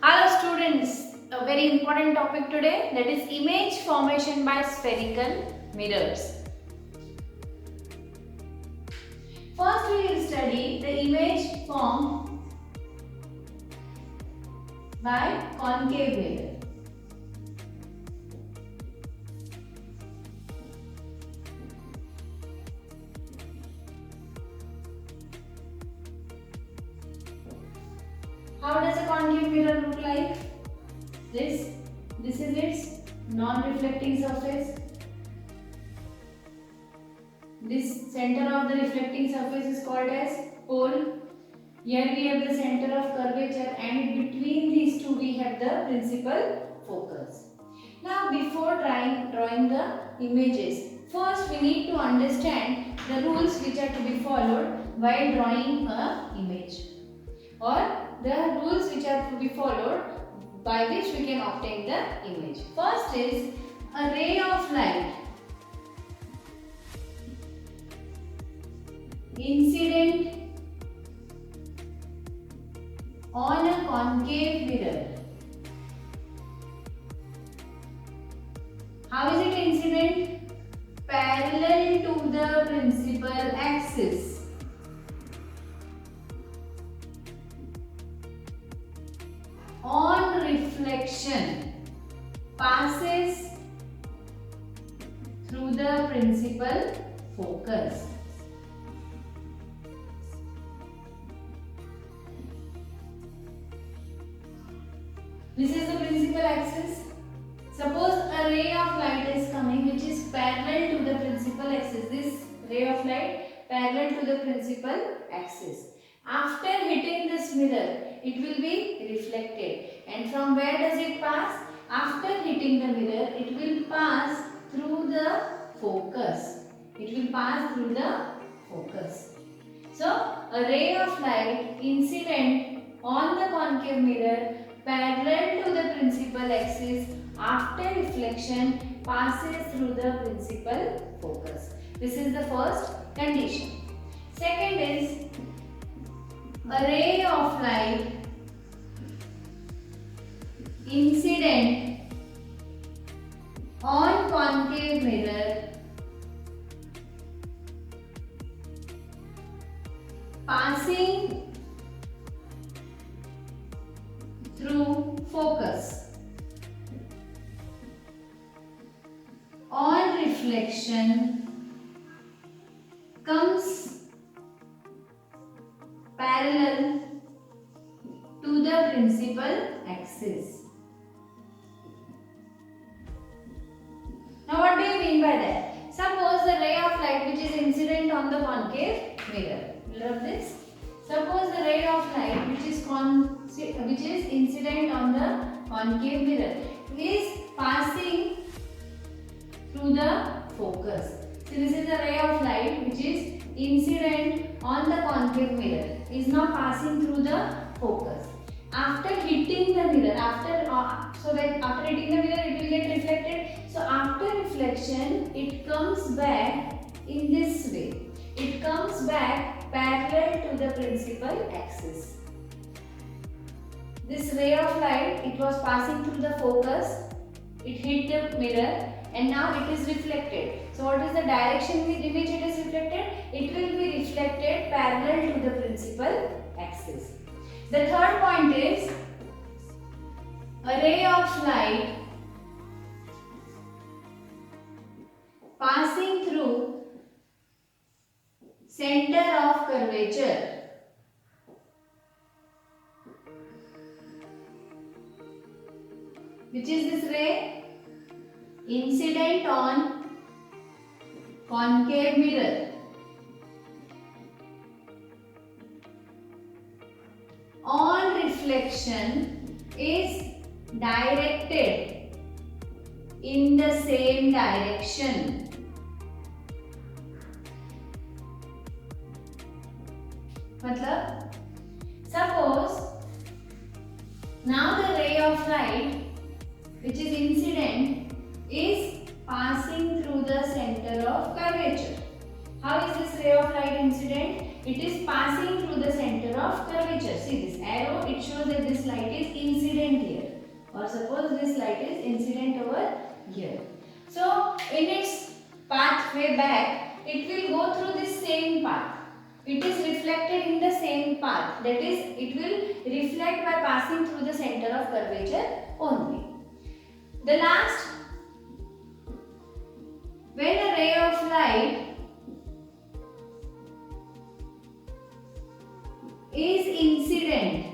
Hello students, a very important topic today, that is image formation by spherical mirrors. First we will study the image formed by concave mirror. How does a concave mirror look like? This is its non-reflecting surface. This center of the reflecting surface is called as pole. Here we have the center of curvature, and between these two we have the principal focus. Now before drawing the images, first we need to understand the rules which are to be followed while drawing an image, or the rules which are to be followed by which we can obtain the image. First is a ray of light incident on a concave mirror. How is it incident? Parallel to the principal axis. On reflection, passes through the principal focus. This is the principal axis. Suppose a ray of light is coming which is parallel to the principal axis. This ray of light parallel to the principal axis. After hitting this mirror, it will be reflected. And from where does it pass? After hitting the mirror, it will pass through the focus. It will pass through the focus. So, a ray of light incident on the concave mirror parallel to the principal axis after reflection passes through the principal focus. This is the first condition. Second is a ray of light incident on concave mirror passing through focus. On reflection comes parallel to the principal axis. Now what do you mean by that? Suppose the ray of light which is incident on the concave mirror. Love this. Suppose the ray of light which is incident on the concave mirror is passing through the focus. So this is the ray of light which is incident on the concave mirror, is now passing through the focus. After hitting the mirror, after hitting the mirror it will get reflected. So after reflection it comes back in this way. It comes back parallel to the principal axis. This ray of light, it was passing through the focus, it hit the mirror, and now it is reflected. So what is the direction in which it is reflected? It will be reflected parallel to the principal axis. The third point is a ray of light passing through center of curvature. Which is this ray? Incident on concave mirror. On reflection is directed in the same direction. मतलब suppose now the ray of light which is incident is passing through the center of curvature. How is this ray of light incident? It is passing through the center of curvature. See this arrow, it shows that this light is incident here. Or suppose this light is incident over here. So in its pathway back, it will go through this same path. It is reflected in the same path. That is, it will reflect by passing through the center of curvature only. The last, when a ray of light is incident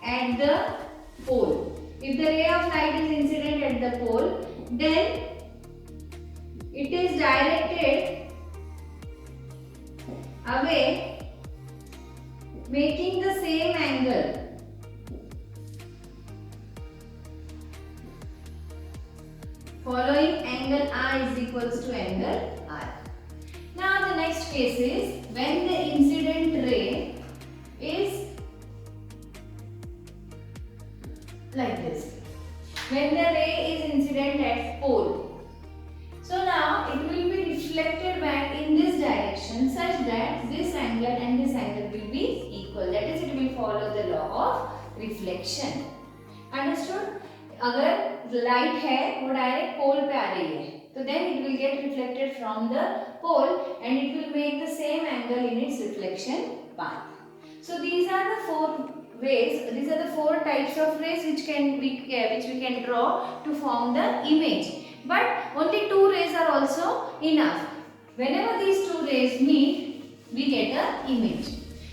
at the pole. If the ray of light is incident at the pole, then it is directed away, making the same angle. Following angle R is equals to angle R. Now the next case is when the incident ray is like this. When the ray is incident at pole. So now it will be reflected back in this direction such that this angle and this angle will be equal. That is, it will follow the law of reflection. Understood? अगर light है वो direct पोल पे आ रही है तो then it will get reflected from the pole and it will make the same angle in its reflection path. So these are the four ways, these are the four types of rays which we can draw to form the image. But only two rays are also enough. Whenever these two rays meet, we get an image.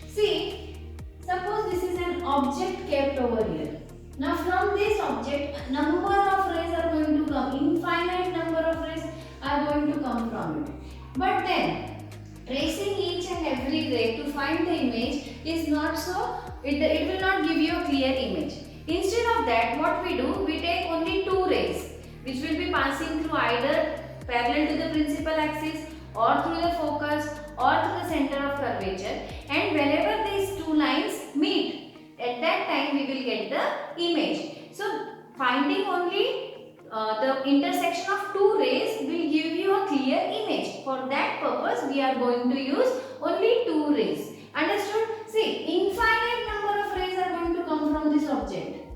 See, suppose this is an object kept over here. Now from this object, number of rays are going to come. Infinite number of rays are going to come from it. But then, tracing each and every ray to find the image is not so, it will not give you a clear image. Instead of that, what we do, we take only two rays which will be passing through either parallel to the principal axis or through the focus or to the center of curvature, and whenever these two lines meet, at that time we will get the image. So finding only the intersection of two rays will give you a clear image. For that purpose we are going to use only two rays. Understood? See, infinite number of rays are going to come from this object,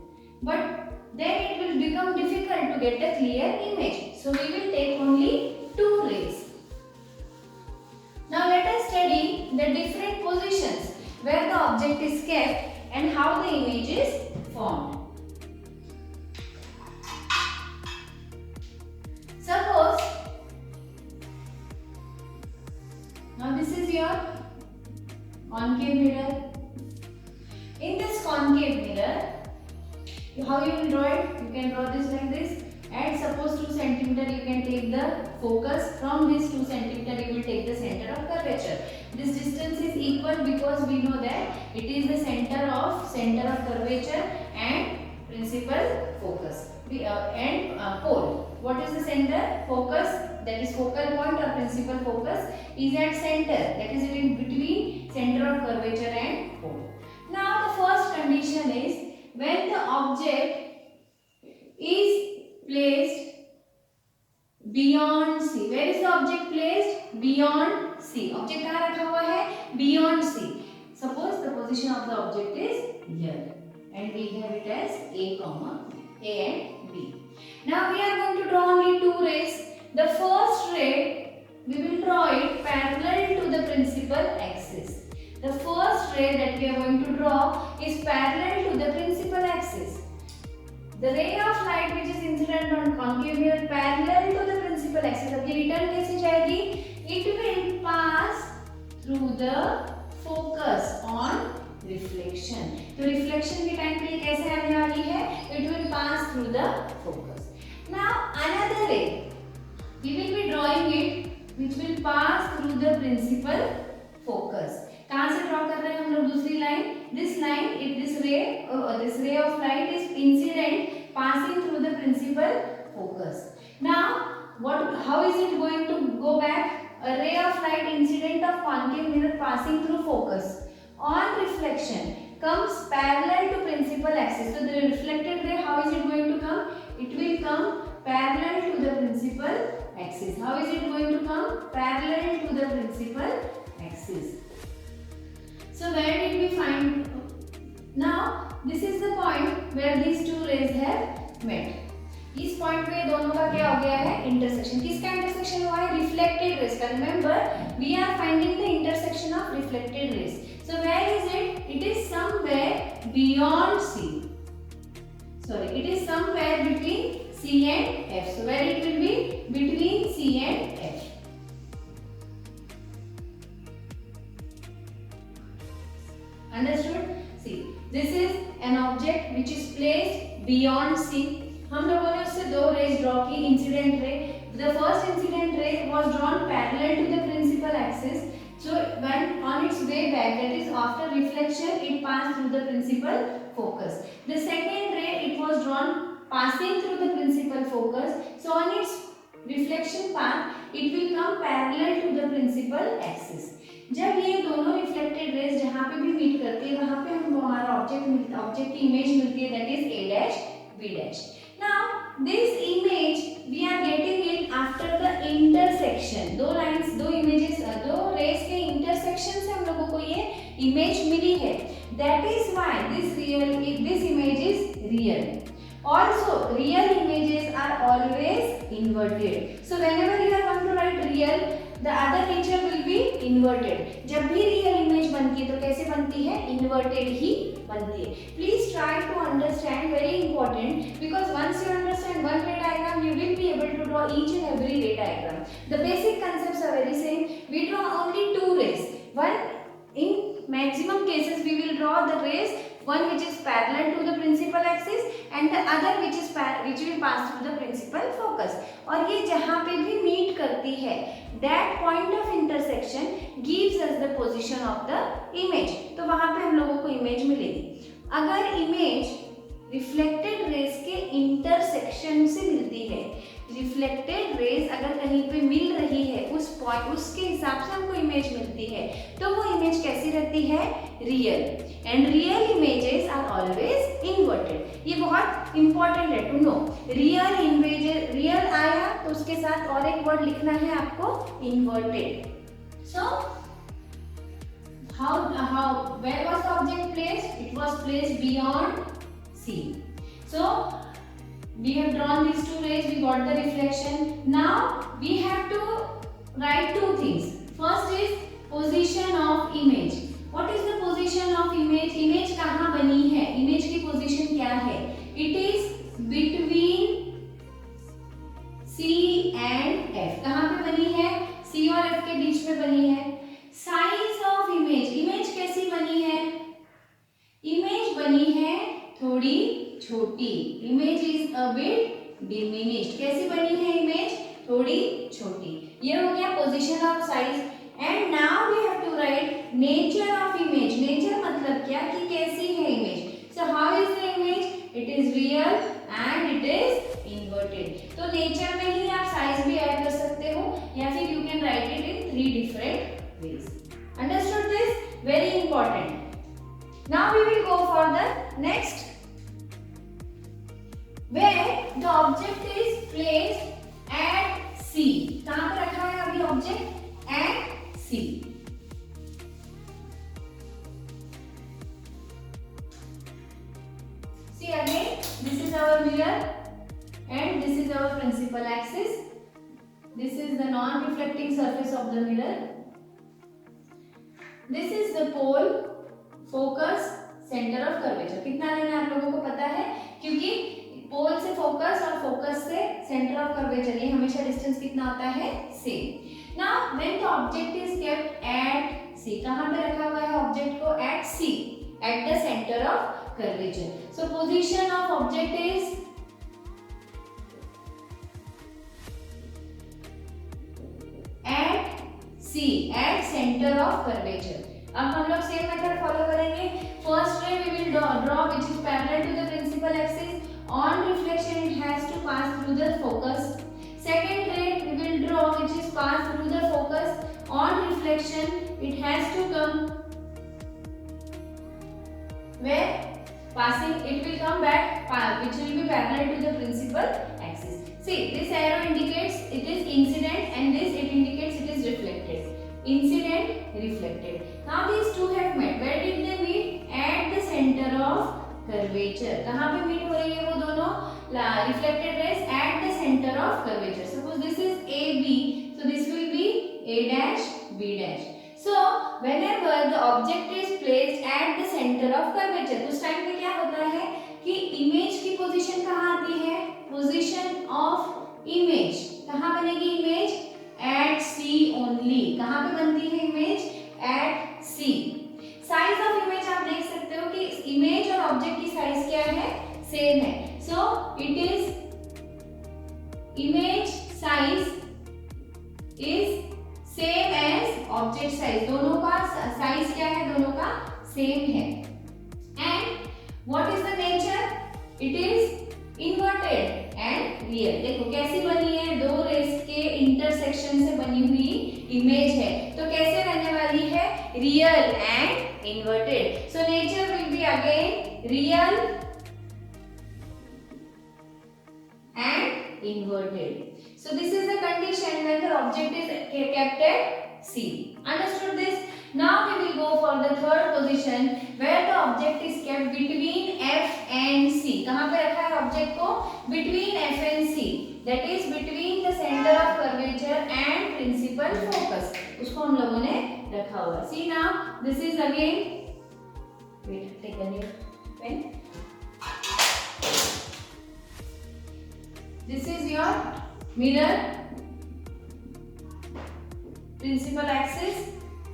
but then it will become difficult to get a clear image. So we will take only two rays. Now let us study the different positions where the object is kept and how the image is formed. Suppose, now this is your concave mirror. In this concave mirror, how you will draw it? You can draw this like this. And suppose 2 cm you can take the focus. From this 2 cm you will take the center of curvature. This distance is equal because we know that it is the center of curvature and principal focus and pole. What is the center? Focus, that is focal point or principal focus is at center. That is in between center of curvature and pole. Now the first condition is when the object is placed beyond C. Where is the object placed? Beyond C. Object कहाँ रखा हुआ है? Beyond C. Suppose the position of the object is here, and we have it as A and B. Now we are going to draw only two rays. The first ray we will draw it parallel to the principal axis. The first ray that we are going to draw is parallel to the principal axis. The ray of light which is incident on concave mirror parallel to the principal axis. अब ये return कैसे जाएगी? It will pass through the focus on reflection. तो reflection के time पे ये कैसे आने वाली है? It will pass through the focus. Now another ray, we will be drawing it which will pass through the principal focus. कहाँ से ड्रॉ कर रहे हैं हम लोग दूसरी line? This line, this ray of light is incident passing through the principal focus. Now, how is it going to go back? A ray of light incident of concave mirror passing through focus on reflection parallel to principal axis. So the reflected ray, how is it going to come? It will come parallel to the principal axis. How is it going to come? Parallel to the principal axis. So where did we find? Now this is the point where these two rays have met. इस point पे दोनों का क्या हो गया है? Intersection. किसका intersection हुआ है? रिफ्लेक्टेड रेज का. Remember we are finding the intersection of reflected rays. So where is it? It is somewhere beyond C. Sorry, it is somewhere between C and F. So where it will be? Between C and F. Understood? See, this is an object which is placed beyond C. हम लोगों ने उससे दो raise draw की. Incident ray. The first incident ray was drawn parallel to the principal axis. So when on its way back, that is after reflection, it passed through the principal focus. The second ray, it was drawn passing through the principal focus. So on its reflection path, it will come parallel to the principal axis. जब ये दोनों reflected raise जहाँ पे भी meet करती है वहाँ पे हमको हमारा ऑब्जेक्ट की इमेज मिलती है, that is A dash B dash. Now this image we are getting it after the intersection. दो लाइंस, दो इमेजेस, दो रेज के इंटरसेक्शन से हम लोगों को ये इमेज मिली है. That is why this image is real. Also, real images are always inverted. So whenever you are going to write real, the other picture will be inverted. जब भी real image बनती है तो कैसे बनती है? Inverted ही बनती है. Please try to understand, very important, because once you understand one ray diagram, you will be able to draw each and every ray diagram. The basic concepts are very same. We draw only two rays. One, in maximum cases, we will draw the rays, one which is parallel to the principal axis and the other which will pass through the principal focus. और ये जहाँ पे भी meet करती है, that point of intersection gives us the position of the image. तो वहाँ पे हम लोगों को image मिलेगी. अगर image reflected rays के intersection से मिलती है, रिफ्लेक्टेड रेज अगर कहीं पे मिल रही है उस पॉइंट, उसके हिसाब से हमको इमेज मिलती है, तो वो इमेज कैसी रहती है? Real. And real images are always inverted. ये बहुत इंपॉर्टेंट है to know. Real image, real आया तो उसके साथ और एक वर्ड लिखना है आपको, inverted. So how where was the object placed? It was placed beyond C. So we have drawn these two rays, we got the reflection. Now we have to write two things. First is position of image. What is the position of image? Image कहाँ बनी है? Image की position क्या है? It is between C and F. कहाँ पे बनी है? C और F के बीच में बनी है. Size of image. Image कैसी बनी है? Image बनी है थोड़ी छोटी. Image is a bit diminished. कैसी बनी है इमेज? थोड़ी छोटी. ये हो गया position of size. And now we have to write nature of image. Nature मतलब क्या कि कैसी है image. So how is the image? It is real and it is inverted. तो नेचर में ही आप साइज भी ऐड कर सकते हो या फिर you can write it in 3 different ways. Understood this? Very important. Now we will go for the next, where the object is placed at C. कहाँ पे रखा है अभी object? At C. See again, this is our mirror and this is our principal axis. This is the non-reflecting surface of the mirror. This is the pole, focus, center of curvature. कितना लेना है आप लोगों को पता है? क्योंकि पोल से फोकस और फोकस से सेंटर ऑफ कर्वेचर, ये हमेशा डिस्टेंस कितना होता है? Same. Now when the object is kept at C, कहाँ पे रखा हुआ है ऑब्जेक्ट को? At C, at the centre of curvature. So position of object is at C, at centre of curvature. अब हम लोग सेम मेथड फॉलो करेंगे. First ray we will draw which is parallel to the principal axis. On reflection, it has to pass through the focus. Second ray we will draw which is pass through the focus. On reflection, it has to come where? Passing. It will come back, which will be parallel to the principal axis. See, this arrow indicates it is incident and this it indicates it is reflected. Incident, reflected. Now these two have met. Where did they meet? At the center of curvature. कहाँ पे meet हो रही है वो दोनों? Reflected rays at the center of curvature. Suppose this is AB, so this will be A dash, B dash. So whenever the object is placed at the center of curvature, उस time पे क्या होता है कि image की position कहाँ आती है? पोजीशन ऑफ इमेज कहाँ बनेगी इमेज? At C only. कहाँ पे बनती है image? At C. Size of image आप देख सकते हो कि इमेज और ऑब्जेक्ट की साइज क्या है? सेम है. So it is image size is same as object size. दोनों का साइज क्या है? दोनों का सेम है. And what is the nature? It is inverted and real. देखो कैसी बनी है? दो रेस के इंटरसेक्शन से बनी हुई इमेज है. तो कैसे रहने वाली है? Real and inverted. So nature will be again real and inverted. So this is the condition when the object is kept at C. Understood this? Now we will go for the third position where the object is kept between F and C. कहाँ पे रखा है object को? Between F and C. That is between the center of curvature and principal focus. उसको हम लोगों ने रखा हुआ. See now, this is again. Wait, take a new pen. This is your mirror, principal axis,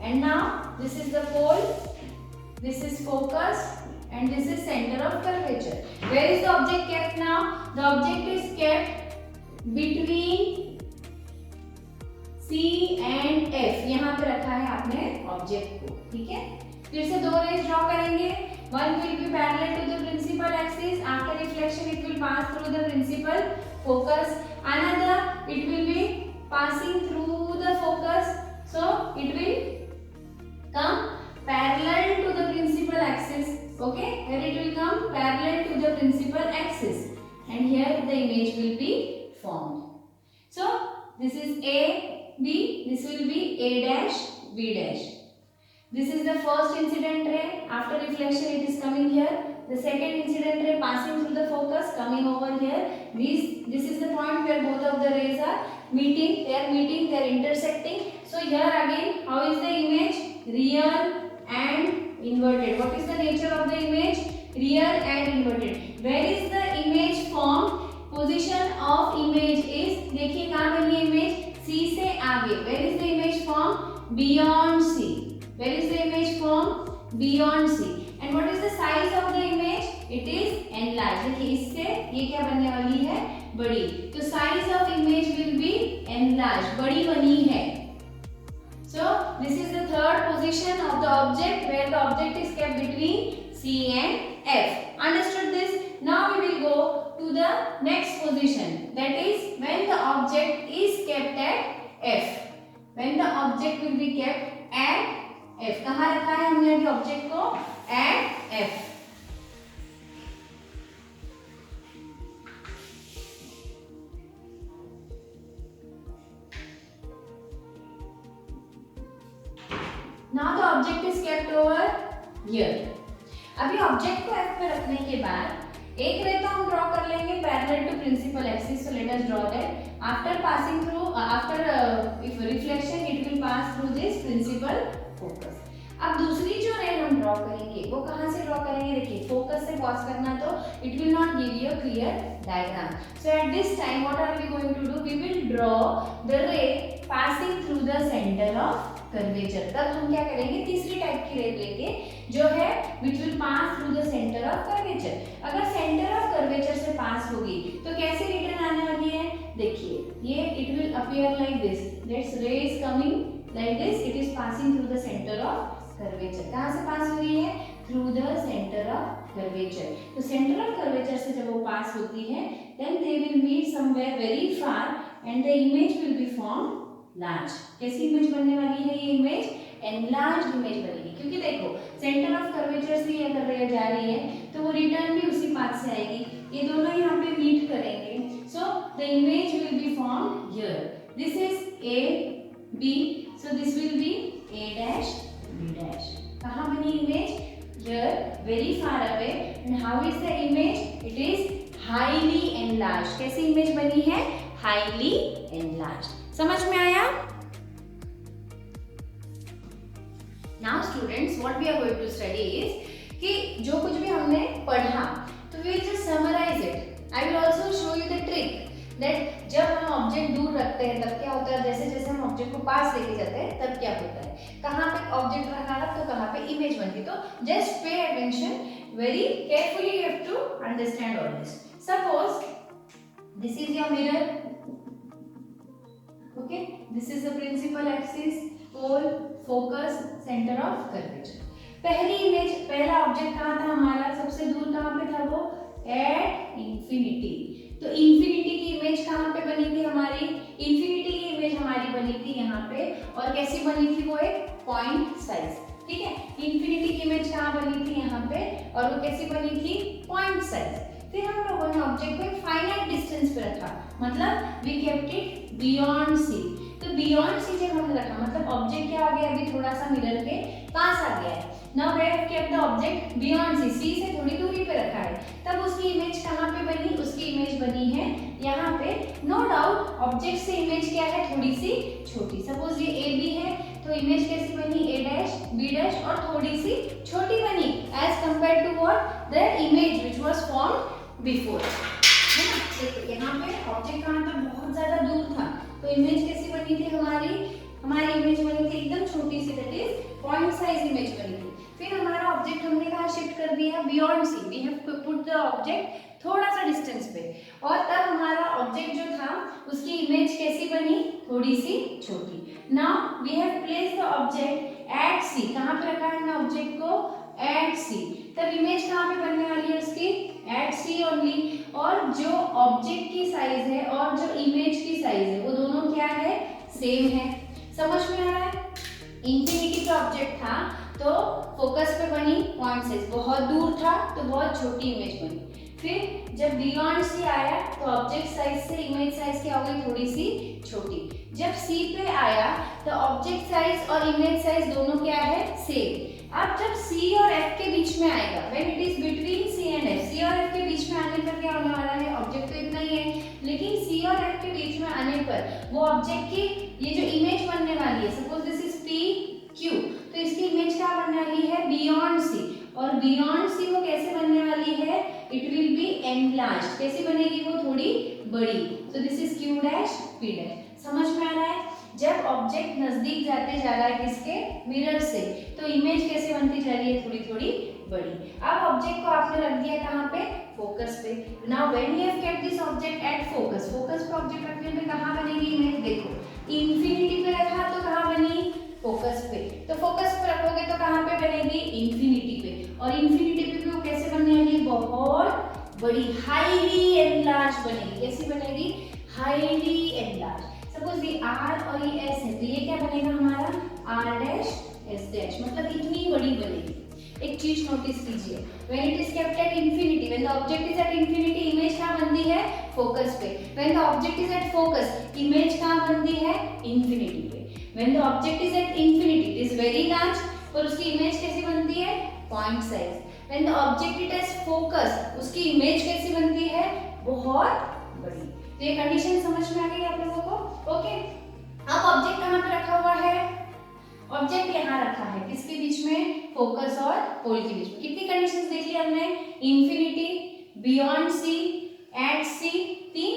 and now this is the pole, this is focus, and this is center of curvature. Where is the object kept now? The object is kept between C and F. यहाँ पे रखा है आपने object को. ठीक है. फिर से दो रेज ड्रॉ करेंगे. One will be parallel to the principal axis. After reflection, it will pass through the principal focus. Another, it will be passing through the focus. So it will come parallel to the principal axis. Okay, here it will come parallel to the principal axis, and here the image will be formed. So this is A, B. This will be A dash, B dash. This is the first incident ray. After reflection, it is coming here. The second incident ray passing through the focus, coming over here. This is the point where both of the rays are meeting. They are meeting. They are intersecting. So here again, how is the image? Real and inverted. What is the nature of the image? Real and inverted. Where is the image formed? Position of image is, देखिए कहाँ बनी है image? C से आगे. Where is the image formed? Beyond C. Where is the image formed? Beyond C. And what is the size of the image? It is enlarged. देखिए इससे ये क्या बनने वाली है? बड़ी. तो size of image will be enlarged. बड़ी बनी है. So this is the third position of the object where the object is kept between C and F. Understood this? Now we will go to the next position. That is when the object is kept at F. When the object will be kept at F. कहाँ रखा है हमने अभी object को? At F. Now the object is kept over here. अभी object को F पे रखने के बाद एक रे तो हम ड्रॉ कर लेंगे parallel to principal axis. So let us draw that. After passing through, if reflection, it will pass through this principal focus. अब दूसरी जो रे हम ड्रॉ करेंगे वो कहाँ से ड्रॉ करेंगे? देखिए फोकस से पॉज करना तो it will not give you a clear diagram. So at this time what are we going to do? We will draw the ray passing through the center of curvature. तब हम क्या करेंगे? तीसरी type की रे लेंगे जो है which will pass through the center of curvature. अगर center of curvature से पास होगी तो कैसे रिटर्न आने वाली है? देखिए ये it will appear like this. This ray is coming like this. It is passing through the center of curvature. कहाँ से पास हो रही है? Through the center of curvature. तो center of curvature से जब वो पास होती है then they will meet somewhere very far and the image will be formed large. कैसी इमेज बनने वाली है ये इमेज? Enlarged इमेज बनेगी. क्योंकि देखो center of curvature से अगर रे जा रही है तो वो रिटर्न भी उसी पाथ से आएगी. ये दोनों यहाँ पे मीट करेंगे. So the image will be formed here. This is A, B. So this will be A dash, B dash. कहाँ बनी image? Here, very far away. And how is the image? It is highly enlarged. कैसी image बनी है? Highly enlarged. समझ में आया? Now students, what we are going to study is कि जो कुछ भी हमने पढ़ा, तो we will just summarize it. I will also show you the trick that जब हम ऑब्जेक्ट दूर रखते हैं तब क्या होता है, जैसे जैसे हम ऑब्जेक्ट को पास लेके जाते हैं तब क्या होता है, कहाँ पे ऑब्जेक्ट रखा है तो कहाँ पे इमेज बनती है. तो just pay attention, very carefully you have to understand all this. Suppose this is your mirror, okay, this is the principal axis, pole, focus, centre of curvature. पहली इमेज, पहला ऑब्जेक्ट कहाँ था हमारा, सबसे दूर कहाँ पे था वो, एट इंफिनिटी. तो इंफिनिटी की इमेज कहाँ पे बनी थी हमारी, इंफिनिटी की इमेज हमारी बनी थी यहाँ पे, और कैसी बनी थी वो, एक पॉइंट साइज. ठीक है, इंफिनिटी की इमेज कहाँ बनी थी यहाँ पे, और वो कैसी बनी थी, पॉइंट साइज. फिर हम लोगों ने ऑब्जेक्ट को एक फाइनाइट डिस्टेंस पे रखा, मतलब we kept it beyond C. तो बियॉन्ड सी जब हमने रखा मतलब ऑब्जेक्ट क्या आ गया, अभी थोड़ा सा मिरर के पास आ गया है. Now we have kept the object beyond C, C से थोड़ी दूरी पे रखा है, तब उसकी इमेज कहाँ पे बनी, उसकी इमेज बनी है यहाँ पे. नो डाउट ऑब्जेक्ट से इमेज क्या है, थोड़ी सी छोटी. सपोज ये ए बी है, तो इमेज कैसी बनी, ए डैश बी डैश, और थोड़ी सी छोटी बनी as compare to what, the image which was formed before. है ना, देखो यहाँ पे ऑब्जेक्ट कहाँ था, बहुत ज्यादा दूर था, तो इमेज कैसी बनी थी हमारी इमेज बनी थी एकदम छोटी सी, that is point size image बनी थी. फिर हमारा ऑब्जेक्ट हमने कहाँ शिफ्ट कर दिया, beyond C. We have put the object थोड़ा सा डिस्टेंस पे, और तब हमारा ऑब्जेक्ट जो था उसकी इमेज कैसी बनी, थोड़ी सी छोटी. Now we have placed the object at C. कहाँ पे रखा है हमने ऑब्जेक्ट को, एट सी. तब इमेज कहाँ पे बनने वाली है उसकी, एट सी ओनली. और जो ऑब्जेक्ट की साइज है और जो इमेज की साइज है वो दोनों क्या है, सेम है. समझ में आ रहा है. इंफिनिटी का ऑब्जेक्ट था तो फोकस पे बनी पॉइंट साइज, बहुत दूर था तो बहुत छोटी इमेज बनी. फिर जब बियॉन्ड सी आया तो ऑब्जेक्ट साइज से इमेज साइज क्या हो गई, थोड़ी सी छोटी. जब सी पे आया तो ऑब्जेक्ट साइज और इमेज साइज दोनों क्या है, सेम. अब जब सी और एफ के बीच में आएगा, when it is between C and F, C और एफ के बीच में आने पर क्या होने वाला है, ऑब्जेक्ट तो इतना ही है, लेकिन सी और एफ के बीच में आने पर वो ऑब्जेक्ट की ये जो इमेज बनने वाली है, suppose this is P Q, तो इसकी इमेज क्या बनने वाली है, बियॉन्ड सी. और बियॉन्ड सी वो कैसे बनने वाली है, इट विल बी एनलार्ज्ड. कैसी बनेगी वो, थोड़ी बड़ी. तो this is Q dash P dash. समझ में आ रहा है. जब ऑब्जेक्ट नजदीक जाते जा रहा है किसके, मिरर से, तो इमेज कैसे बनती जा रही है, थोड़ी थोड़ी बड़ी. अब ऑब्जेक्ट को आपने रख दिया कहाँ पे, फोकस पे. Now when you have kept this object at focus, focus पे ऑब्जेक्ट रखने पे कहाँ बनेगी इमेज, देखो इंफिनिटी पे रखा तो कहाँ बनी, फोकस पे. तो फोकस पे रखोगे तो कहाँ पे बनेगी, इंफिनिटी पे. और इंफिनिटी पे वो कैसे बनने वाली है, बहुत बड़ी, हाईली एनलार्ज बनेगी. कैसी बनेगी, हाईली एनलार्ज. सपोज ये आर और ये एस है, तो ये क्या बनेगा हमारा, आर डैश एस डैश, मतलब इतनी बड़ी बनेगी. एक चीज नोटिस कीजिए, when it is kept at infinity, when the object is at infinity, image कहाँ बनती है, फोकस पे. When the object is at focus, image कहाँ बनती है, इंफिनिटी पे. When the object is at infinity, it is very large, और उसकी इमेज कैसी बनती है, point size. When the object it is focus, उसकी इमेज कैसी बनती है, बहुत बड़ी. तो ये कंडीशन समझ में आ गई आप लोगों को. ओके, अब ऑब्जेक्ट कहाँ पे रखा हुआ है, ऑब्जेक्ट यहाँ रखा है, किसके बीच में, फोकस और पोल के बीच में. कितनी कंडीशंस देख ली हमने, infinity, beyond C, at C 3,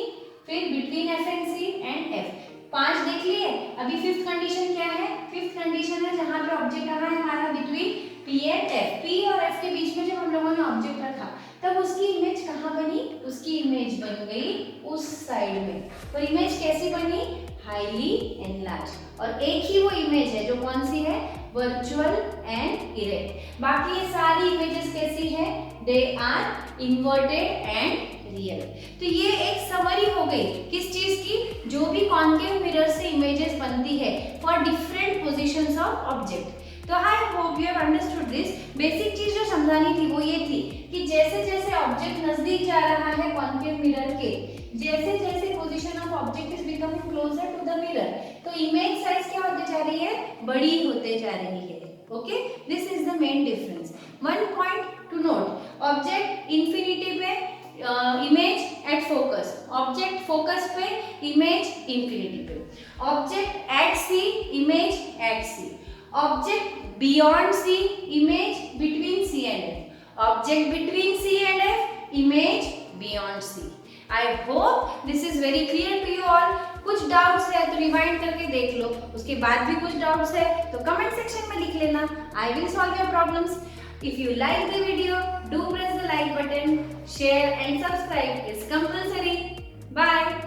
फिर between F and C and F 5 देख लिए. अभी फिफ्थ कंडीशन क्या है, फिफ्थ कंडीशन है जहाँ पे ऑब्जेक्ट कहाँ है हमारा, between P and F. P और एफ के बीच में जब हम लोगों ने ऑब्जेक्ट रखा तब उसकी इमेज कहाँ बनी, उसकी इमेज बन गई उस साइड में. और इमेज कैसी बनी, हाईली एनलार्ज. और एक ही वो इमेज है जो कौन सी है, वर्चुअल एंड इरेक्ट. बाकी ये सारी इमेजेस कैसी है, they are inverted and real. तो ये एक समरी हो गई किस चीज की, जो भी कॉन्केव मिरर से इमेजेस बनती है for different positions of object. तो I hope you have understood this. Basic चीज जो समझानी थी वो ये थी कि जैसे जैसे ऑब्जेक्ट नजदीक जा रहा है कॉन्केव मिरर के, जैसे जैसे position of object is becoming closer to the mirror, तो इमेज साइज क्या होते जा रही है, बड़ी होते जा रही है। Okay, this is the main difference. One point to note, object infinity पे, image at focus, object focus पे, इमेज इंफिनिटी पे, object at C, image at C, object beyond C, image between C and F, object between C and F, image beyond C. I hope this is very clear to you all. कुछ doubts है तो rewind करके देख लो, उसके बाद भी कुछ doubts है तो कमेंट सेक्शन में लिख लेना, I will solve your problems. If you like the video, do press the like button, share and subscribe is compulsory. Bye.